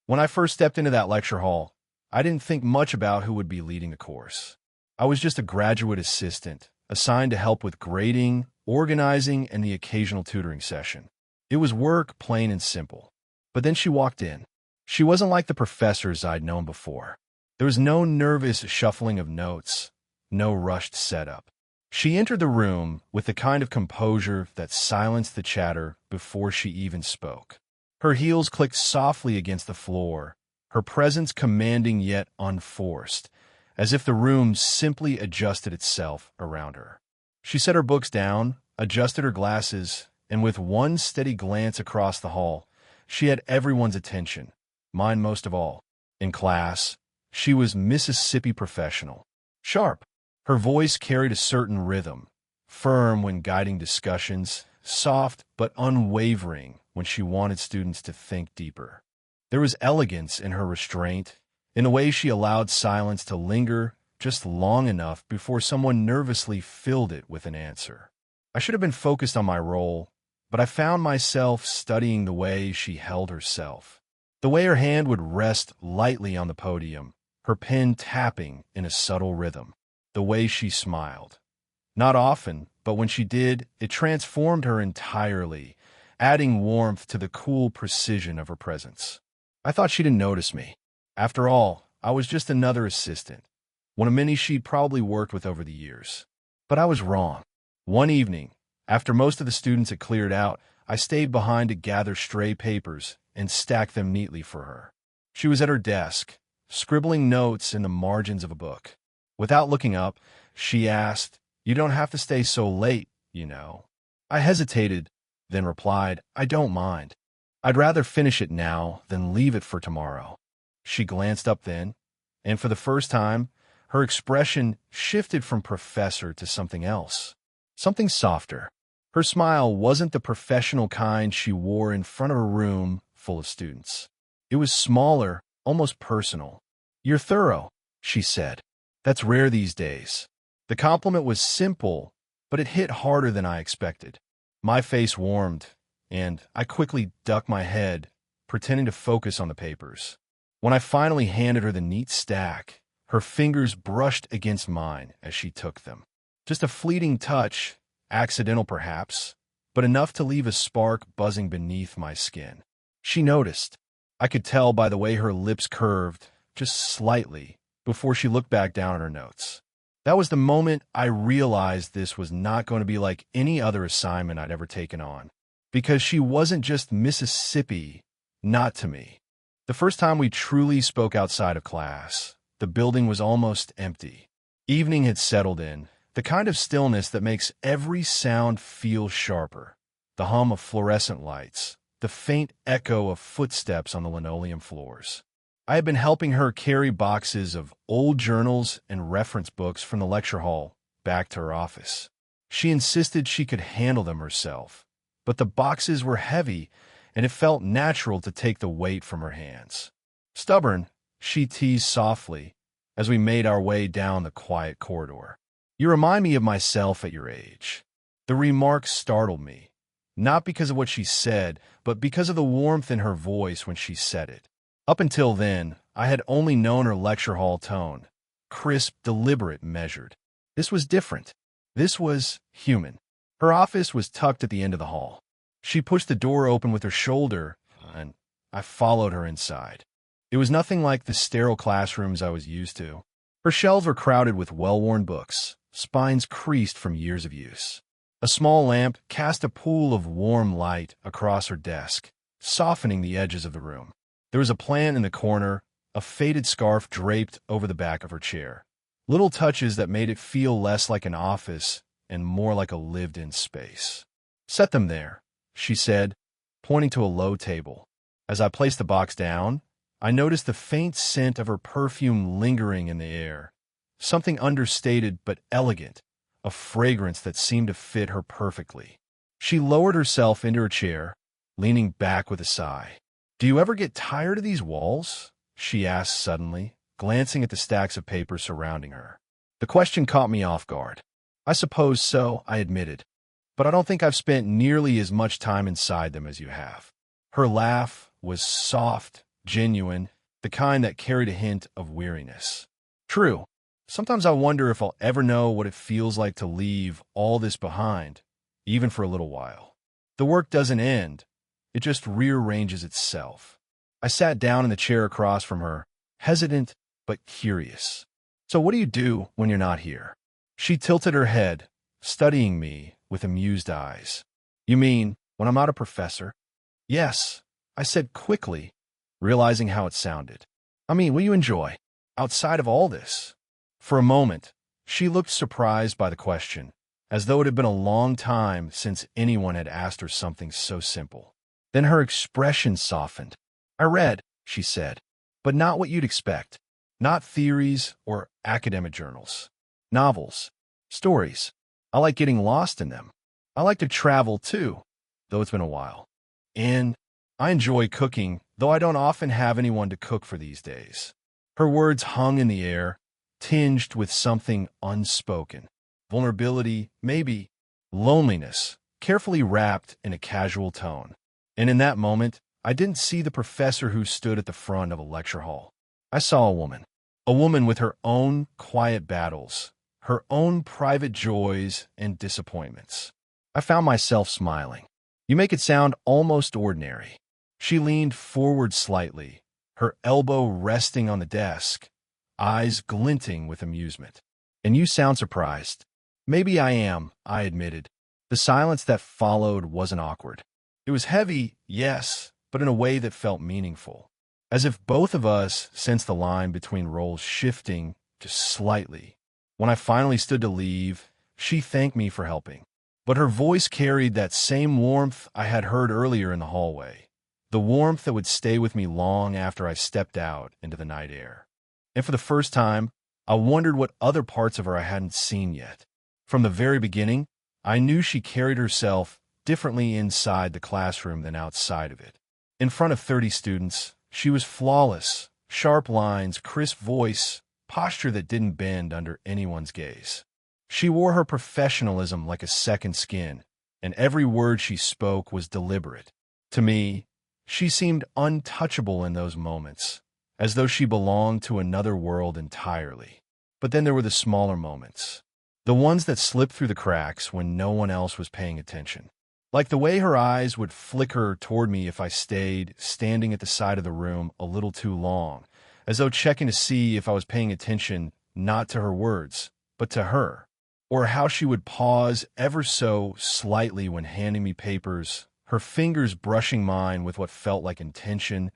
When I first stepped into that lecture hall, I didn't think much about who would be leading the course. I was just a graduate assistant, assigned to help with grading, organizing, and the occasional tutoring session. It was work, plain and simple. But then she walked in. She wasn't like the professors I'd known before. There was no nervous shuffling of notes, no rushed setup. She entered the room with the kind of composure that silenced the chatter before she even spoke. Her heels clicked softly against the floor, her presence commanding yet unforced, as if the room simply adjusted itself around her. She set her books down, adjusted her glasses, and with one steady glance across the hall, she had everyone's attention, mine most of all. In class, she was Mississippi professional. Sharp. Her voice carried a certain rhythm, firm when guiding discussions, soft but unwavering when she wanted students to think deeper. There was elegance in her restraint, in the way she allowed silence to linger just long enough before someone nervously filled it with an answer. I should have been focused on my role, but I found myself studying the way she held herself, the way her hand would rest lightly on the podium, her pen tapping in a subtle rhythm, the way she smiled. Not often, but when she did, it transformed her entirely, adding warmth to the cool precision of her presence. I thought she didn't notice me. After all, I was just another assistant, one of many she'd probably worked with over the years. But I was wrong. One evening, after most of the students had cleared out, I stayed behind to gather stray papers and stack them neatly for her. She was at her desk, scribbling notes in the margins of a book. Without looking up, she asked, "You don't have to stay so late, you know." I hesitated, then replied, "I don't mind. I'd rather finish it now than leave it for tomorrow." She glanced up then, and for the first time, her expression shifted from professor to something else, something softer. Her smile wasn't the professional kind she wore in front of a room full of students. It was smaller, almost personal. "You're thorough," she said. "That's rare these days." The compliment was simple, but it hit harder than I expected. My face warmed, and I quickly ducked my head, pretending to focus on the papers. When I finally handed her the neat stack, her fingers brushed against mine as she took them. Just a fleeting touch, accidental perhaps, but enough to leave a spark buzzing beneath my skin. She noticed. I could tell by the way her lips curved, just slightly, before she looked back down at her notes. That was the moment I realized this was not going to be like any other assignment I'd ever taken on, because she wasn't just Mississippi, not to me. The first time we truly spoke outside of class, the building was almost empty. Evening had settled in, the kind of stillness that makes every sound feel sharper. The hum of fluorescent lights, the faint echo of footsteps on the linoleum floors. I had been helping her carry boxes of old journals and reference books from the lecture hall back to her office. She insisted she could handle them herself, but the boxes were heavy, and it felt natural to take the weight from her hands. "Stubborn," she teased softly as we made our way down the quiet corridor. "You remind me of myself at your age." The remark startled me, not because of what she said, but because of the warmth in her voice when she said it. Up until then, I had only known her lecture hall tone, crisp, deliberate, measured. This was different. This was human. Her office was tucked at the end of the hall. She pushed the door open with her shoulder, and I followed her inside. It was nothing like the sterile classrooms I was used to. Her shelves were crowded with well-worn books, spines creased from years of use. A small lamp cast a pool of warm light across her desk, softening the edges of the room. There was a plant in the corner, a faded scarf draped over the back of her chair. Little touches that made it feel less like an office and more like a lived-in space. "Set them there," she said, pointing to a low table. As I placed the box down, I noticed the faint scent of her perfume lingering in the air, something understated but elegant, a fragrance that seemed to fit her perfectly. She lowered herself into her chair, leaning back with a sigh. "Do you ever get tired of these walls?" she asked suddenly, glancing at the stacks of paper surrounding her. The question caught me off guard. "I suppose so," I admitted, "but I don't think I've spent nearly as much time inside them as you have." Her laugh was soft, genuine, the kind that carried a hint of weariness. True, sometimes I wonder if I'll ever know what it feels like to leave all this behind, even for a little while. The work doesn't end, it just rearranges itself. I sat down in the chair across from her, hesitant but curious. So what do you do when you're not here? She tilted her head, studying me with amused eyes. You mean when I'm not a professor? Yes, I said quickly, realizing how it sounded. I mean, what do you enjoy outside of all this? For a moment, she looked surprised by the question, as though it had been a long time since anyone had asked her something so simple. Then her expression softened. I read, she said, but not what you'd expect. Not theories or academic journals. Novels. Stories. I like getting lost in them. I like to travel too, though it's been a while. And I enjoy cooking, though I don't often have anyone to cook for these days. Her words hung in the air, tinged with something unspoken. Vulnerability, maybe. Loneliness, carefully wrapped in a casual tone. And in that moment, I didn't see the professor who stood at the front of a lecture hall. I saw a woman with her own quiet battles, her own private joys and disappointments. I found myself smiling. You make it sound almost ordinary. She leaned forward slightly, her elbow resting on the desk, eyes glinting with amusement. And you sound surprised. Maybe I am, I admitted. The silence that followed wasn't awkward. It was heavy, yes, but in a way that felt meaningful. As if both of us sensed the line between roles shifting just slightly. When I finally stood to leave, she thanked me for helping. But her voice carried that same warmth I had heard earlier in the hallway. The warmth that would stay with me long after I stepped out into the night air. And for the first time, I wondered what other parts of her I hadn't seen yet. From the very beginning, I knew she carried herself differently inside the classroom than outside of it. In front of 30 students, she was flawless, sharp lines, crisp voice, posture that didn't bend under anyone's gaze. She wore her professionalism like a second skin, and every word she spoke was deliberate. To me, she seemed untouchable in those moments, as though she belonged to another world entirely. But then there were the smaller moments, the ones that slipped through the cracks when no one else was paying attention. Like the way her eyes would flicker toward me if I stayed standing at the side of the room a little too long, as though checking to see if I was paying attention not to her words, but to her. Or how she would pause ever so slightly when handing me papers, her fingers brushing mine with what felt like intention,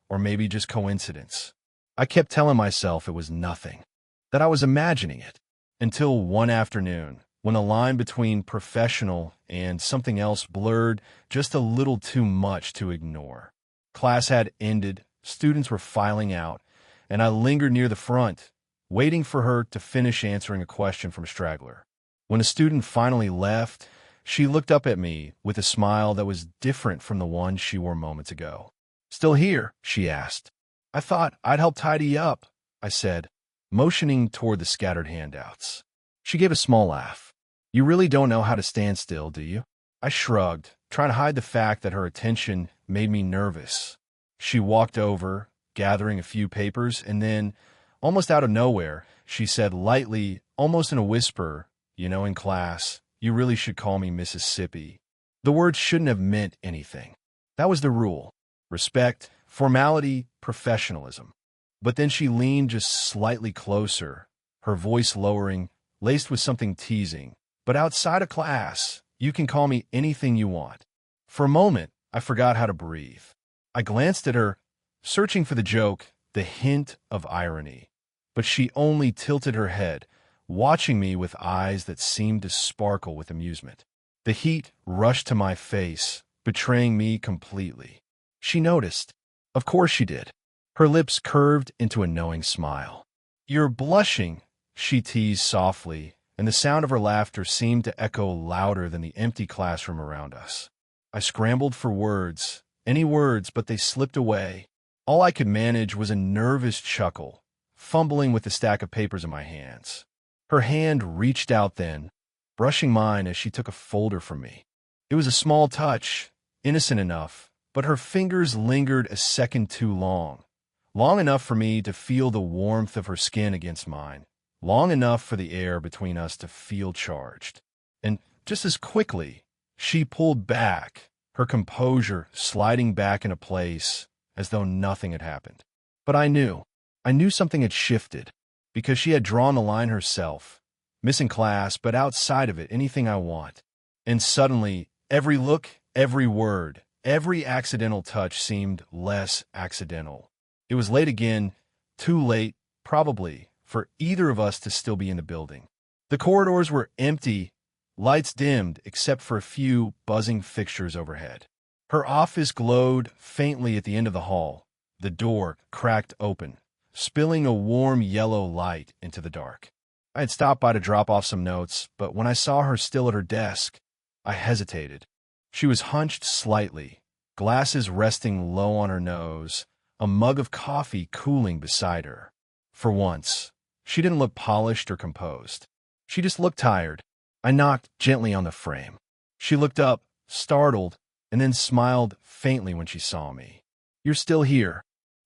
or maybe just coincidence. I kept telling myself it was nothing, that I was imagining it, until one afternoon, when the line between professional and something else blurred just a little too much to ignore. Class had ended, students were filing out, and I lingered near the front, waiting for her to finish answering a question from a straggler. When a student finally left, she looked up at me with a smile that was different from the one she wore moments ago. "Still here?" she asked. "I thought I'd help tidy up," I said, motioning toward the scattered handouts. She gave a small laugh. "You really don't know how to stand still, do you?" I shrugged, trying to hide the fact that her attention made me nervous. She walked over, gathering a few papers, and then, almost out of nowhere, she said lightly, almost in a whisper, in class, you really should call me Mississippi." The words shouldn't have meant anything. That was the rule. Respect, formality, professionalism. But then she leaned just slightly closer, her voice lowering, laced with something teasing. "But outside of class, you can call me anything you want." For a moment, I forgot how to breathe. I glanced at her, searching for the joke, the hint of irony. But she only tilted her head, watching me with eyes that seemed to sparkle with amusement. The heat rushed to my face, betraying me completely. She noticed. Of course she did. Her lips curved into a knowing smile. "You're blushing," she teased softly, and the sound of her laughter seemed to echo louder than the empty classroom around us. I scrambled for words, any words, but they slipped away. All I could manage was a nervous chuckle, fumbling with the stack of papers in my hands. Her hand reached out then, brushing mine as she took a folder from me. It was a small touch, innocent enough, but her fingers lingered a second too long. Long enough for me to feel the warmth of her skin against mine. Long enough for the air between us to feel charged. And just as quickly, she pulled back, her composure sliding back into place as though nothing had happened. But I knew something had shifted, because she had drawn the line herself. Missing class, but outside of it, anything I want. And suddenly, every look, every word, every accidental touch seemed less accidental. It was late again, too late, probably, for either of us to still be in the building. The corridors were empty, lights dimmed except for a few buzzing fixtures overhead. Her office glowed faintly at the end of the hall, the door cracked open, spilling a warm yellow light into the dark. I had stopped by to drop off some notes, but when I saw her still at her desk, I hesitated. She was hunched slightly, glasses resting low on her nose, a mug of coffee cooling beside her. For once, she didn't look polished or composed. She just looked tired. I knocked gently on the frame. She looked up, startled, and then smiled faintly when she saw me. "You're still here.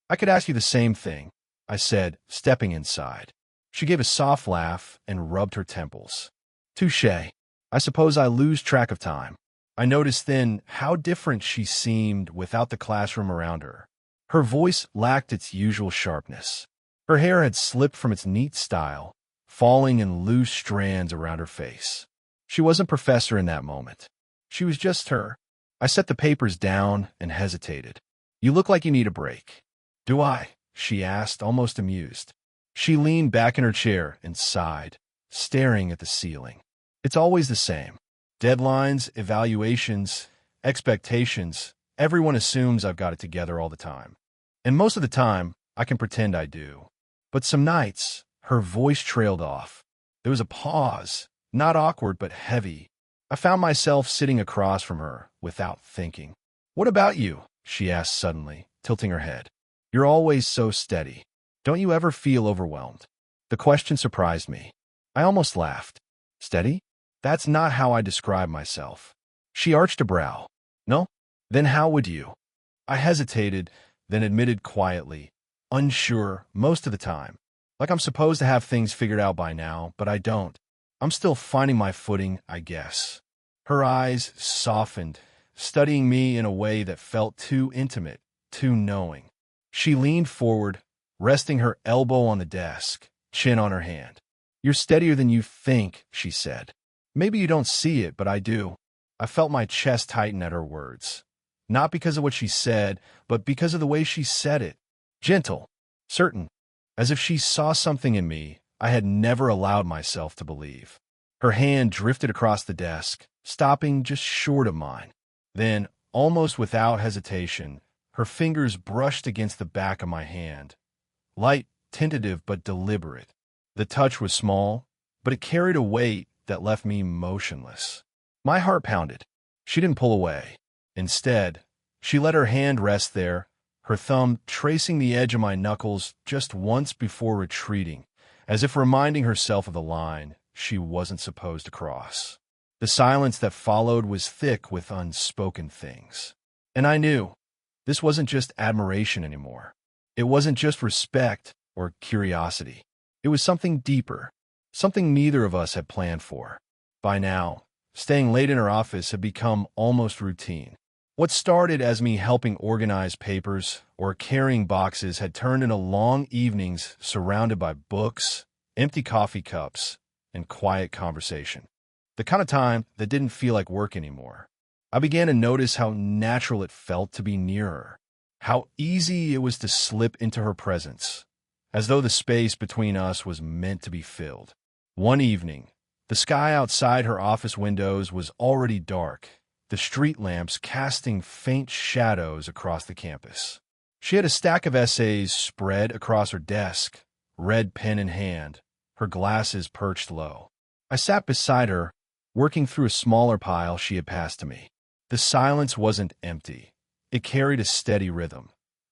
I could ask you the same thing," I said, stepping inside. She gave a soft laugh and rubbed her temples. "Touché. I suppose I lose track of time." I noticed then how different she seemed without the classroom around her. Her voice lacked its usual sharpness. Her hair had slipped from its neat style, falling in loose strands around her face. She wasn't Professor in that moment. She was just her. I set the papers down and hesitated. "You look like you need a break." "Do I?" she asked, almost amused. She leaned back in her chair and sighed, staring at the ceiling. "It's always the same. Deadlines, evaluations, expectations. Everyone assumes I've got it together all the time. And most of the time, I can pretend I do. But some nights, her voice trailed off. There was a pause, not awkward but heavy. I found myself sitting across from her without thinking. "What about you?" she asked suddenly, tilting her head. "You're always so steady. Don't you ever feel overwhelmed?" The question surprised me. I almost laughed. "Steady? That's not how I describe myself." She arched a brow. "No? Then how would you?" I hesitated, then admitted quietly, unsure most of the time. Like I'm supposed to have things figured out by now, but I don't. I'm still finding my footing, I guess. Her eyes softened, studying me in a way that felt too intimate, too knowing. She leaned forward, resting her elbow on the desk, chin on her hand. "You're steadier than you think," she said. "Maybe you don't see it, but I do." I felt my chest tighten at her words. Not because of what she said, but because of the way she said it. Gentle, certain, as if she saw something in me I had never allowed myself to believe. Her hand drifted across the desk, stopping just short of mine. Then, almost without hesitation, her fingers brushed against the back of my hand. Light, tentative, but deliberate. The touch was small, but it carried a weight that left me motionless. My heart pounded. She didn't pull away. Instead, she let her hand rest there, her thumb tracing the edge of my knuckles just once before retreating, as if reminding herself of the line she wasn't supposed to cross. The silence that followed was thick with unspoken things. And I knew this wasn't just admiration anymore. It wasn't just respect or curiosity. It was something deeper, something neither of us had planned for. By now, staying late in her office had become almost routine. What started as me helping organize papers or carrying boxes had turned into long evenings surrounded by books, empty coffee cups, and quiet conversation. The kind of time that didn't feel like work anymore. I began to notice how natural it felt to be near her, how easy it was to slip into her presence, as though the space between us was meant to be filled. One evening, the sky outside her office windows was already dark, the street lamps casting faint shadows across the campus. She had a stack of essays spread across her desk, red pen in hand, her glasses perched low. I sat beside her, working through a smaller pile she had passed to me. The silence wasn't empty. It carried a steady rhythm.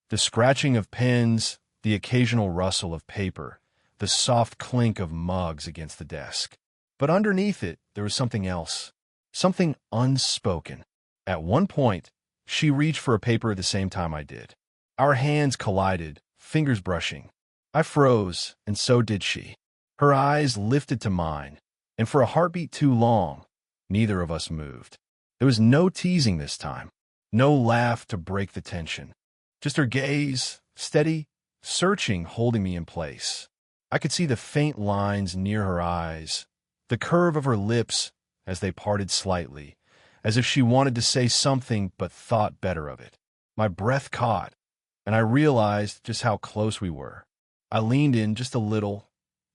The scratching of pens, the occasional rustle of paper, the soft clink of mugs against the desk. But underneath it, there was something else, something unspoken. At one point, She reached for a paper at the same time I did. Our hands collided, fingers brushing. I froze, and so did she. Her eyes lifted to mine, and for a heartbeat too long, neither of us moved. There was no teasing this time, no laugh to break the tension. Just her gaze, steady, searching, holding me in place. I could see the faint lines near her eyes, the curve of her lips as they parted slightly, as if she wanted to say something but thought better of it. My breath caught, and I realized just how close we were. I leaned in just a little,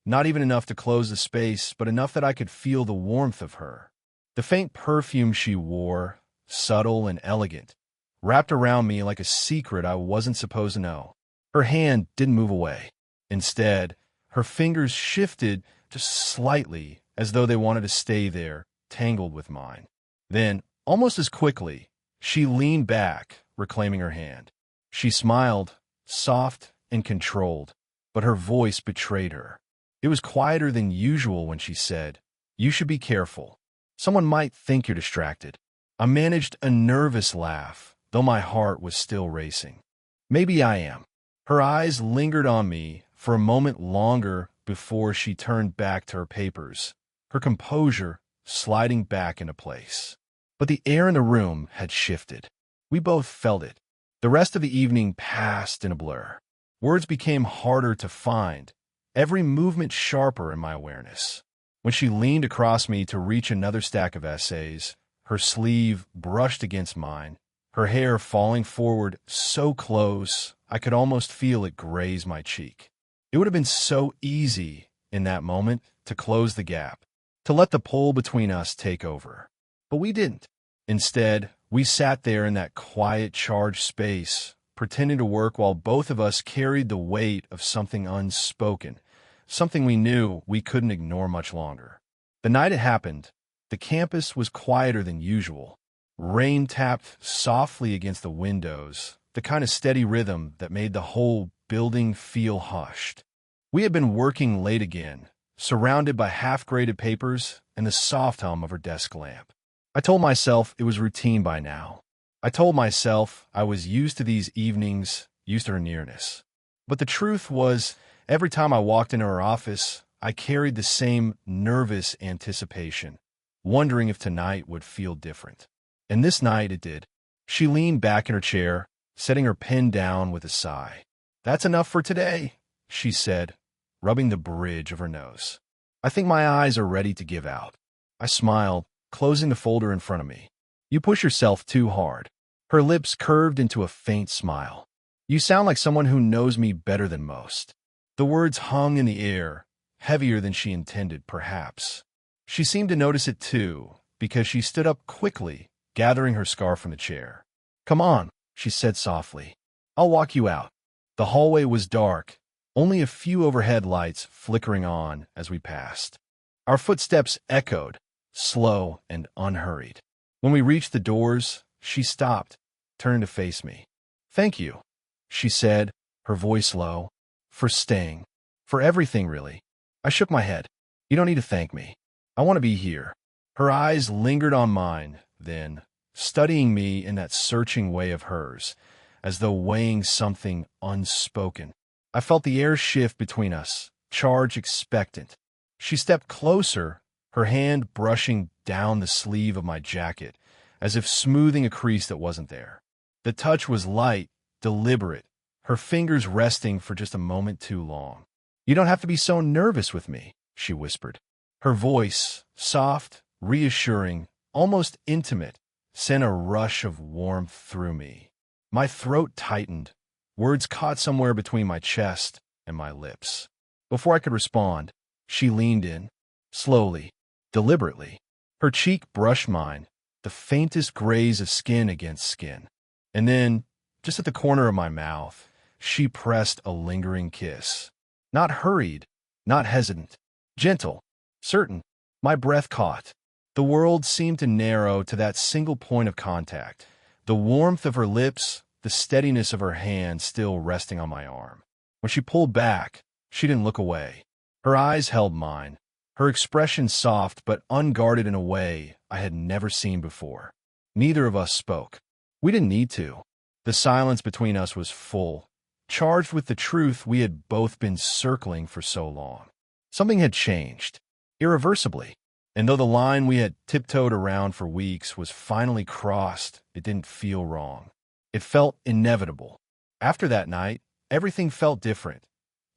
not even enough to close the space, but enough that I could feel the warmth of her. The faint perfume she wore, subtle and elegant, wrapped around me like a secret I wasn't supposed to know. Her hand didn't move away. Instead, her fingers shifted just slightly, as though they wanted to stay there, tangled with mine. Then, almost as quickly, she leaned back, reclaiming her hand. She smiled, soft and controlled, but her voice betrayed her. It was quieter than usual when she said, "You should be careful. Someone might think you're distracted." I managed a nervous laugh, though my heart was still racing. Maybe I am. Her eyes lingered on me for a moment longer before she turned back to her papers, her composure sliding back into place. But the air in the room had shifted. We both felt it. The rest of the evening passed in a blur. Words became harder to find, every movement sharper in my awareness. When she leaned across me to reach another stack of essays, her sleeve brushed against mine, her hair falling forward so close I could almost feel it graze my cheek. It would have been so easy in that moment to close the gap, to let the pull between us take over. But we didn't. Instead, we sat there in that quiet, charged space, pretending to work while both of us carried the weight of something unspoken, something we knew we couldn't ignore much longer. The night it happened, the campus was quieter than usual. Rain tapped softly against the windows, the kind of steady rhythm that made the whole building feel hushed. We had been working late again, surrounded by half-graded papers and the soft hum of her desk lamp. I told myself it was routine by now. I told myself I was used to these evenings, used to her nearness. But the truth was, every time I walked into her office, I carried the same nervous anticipation, wondering if tonight would feel different. And this night it did. She leaned back in her chair, setting her pen down with a sigh. "That's enough for today," she said, rubbing the bridge of her nose. "I think my eyes are ready to give out." I smiled, closing the folder in front of me. "You push yourself too hard." Her lips curved into a faint smile. "You sound like someone who knows me better than most." The words hung in the air, heavier than she intended, perhaps. She seemed to notice it too, because she stood up quickly, gathering her scarf from the chair. "Come on," she said softly. "I'll walk you out." The hallway was dark, only a few overhead lights flickering on as we passed. Our footsteps echoed, slow and unhurried. When we reached the doors, she stopped, turned to face me. "Thank you," she said, her voice low, "for staying. For everything, really." I shook my head. "You don't need to thank me. I want to be here." Her eyes lingered on mine, then, studying me in that searching way of hers, as though weighing something unspoken. I felt the air shift between us, charged, expectant. She stepped closer, her hand brushing down the sleeve of my jacket, as if smoothing a crease that wasn't there. The touch was light, deliberate, her fingers resting for just a moment too long. "You don't have to be so nervous with me," she whispered. Her voice, soft, reassuring, almost intimate, sent a rush of warmth through me. My throat tightened, words caught somewhere between my chest and my lips. Before I could respond, she leaned in, slowly, deliberately. Her cheek brushed mine, the faintest graze of skin against skin. And then, just at the corner of my mouth, she pressed a lingering kiss. Not hurried, not hesitant, gentle, certain. My breath caught. The world seemed to narrow to that single point of contact, the warmth of her lips, the steadiness of her hand still resting on my arm. When she pulled back, she didn't look away. Her eyes held mine, her expression soft but unguarded in a way I had never seen before. Neither of us spoke. We didn't need to. The silence between us was full, charged with the truth we had both been circling for so long. Something had changed, irreversibly. And though the line we had tiptoed around for weeks was finally crossed, it didn't feel wrong. It felt inevitable. After that night, everything felt different.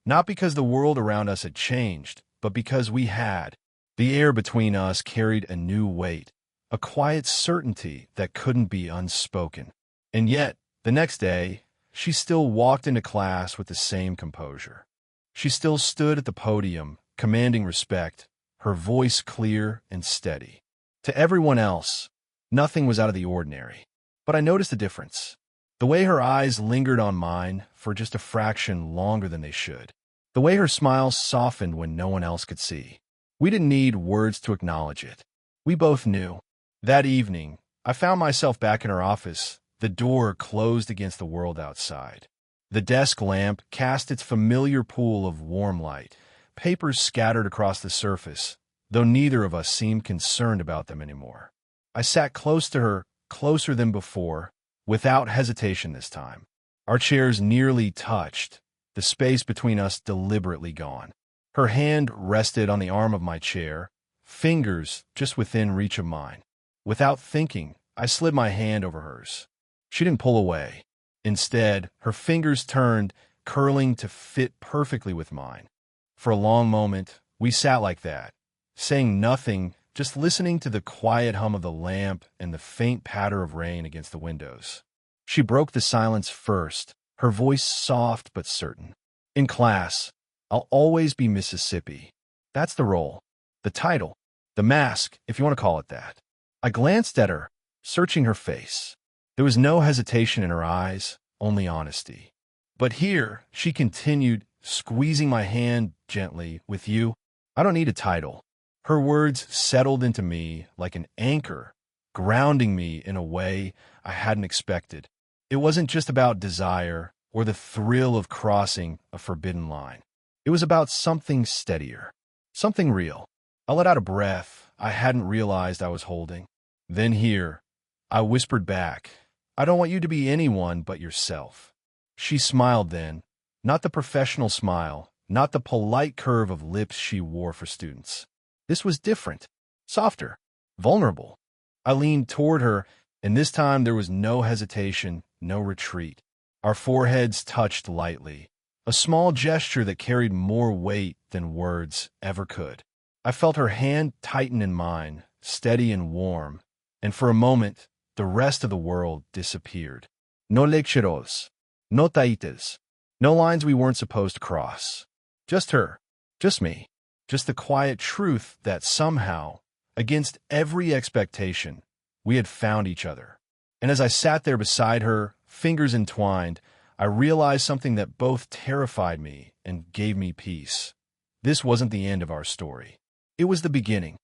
Not because the world around us had changed, but because we had. The air between us carried a new weight, a quiet certainty that couldn't be unspoken. And yet, the next day, she still walked into class with the same composure. She still stood at the podium, commanding respect, her voice clear and steady. To everyone else, nothing was out of the ordinary. But I noticed a difference. The way her eyes lingered on mine for just a fraction longer than they should. The way her smile softened when no one else could see. We didn't need words to acknowledge it. We both knew. That evening, I found myself back in her office, the door closed against the world outside. The desk lamp cast its familiar pool of warm light, papers scattered across the surface, though neither of us seemed concerned about them anymore. I sat close to her, closer than before, without hesitation this time. Our chairs nearly touched, the space between us deliberately gone. Her hand rested on the arm of my chair, fingers just within reach of mine. Without thinking, I slid my hand over hers. She didn't pull away. Instead, her fingers turned, curling to fit perfectly with mine. For a long moment, we sat like that, saying nothing, just listening to the quiet hum of the lamp and the faint patter of rain against the windows. She broke the silence first, her voice soft but certain. In class, I'll always be Mississippi. That's the role, the title, the mask, if you want to call it that. I glanced at her, searching her face. There was no hesitation in her eyes, only honesty. But here, she continued, squeezing my hand gently, with you, I don't need a title. Her words settled into me like an anchor, grounding me in a way I hadn't expected. It wasn't just about desire or the thrill of crossing a forbidden line. It was about something steadier, something real. I let out a breath I hadn't realized I was holding. Then here, I whispered back, I don't want you to be anyone but yourself. She smiled then, not the professional smile, not the polite curve of lips she wore for students. This was different, softer, vulnerable. I leaned toward her, and this time there was no hesitation, no retreat. Our foreheads touched lightly, a small gesture that carried more weight than words ever could. I felt her hand tighten in mine, steady and warm, and for a moment, the rest of the world disappeared. No lecturos, no taitas, no lines we weren't supposed to cross. Just her, just me, just the quiet truth that somehow, against every expectation, we had found each other. And as I sat there beside her, fingers entwined, I realized something that both terrified me and gave me peace. This wasn't the end of our story. It was the beginning.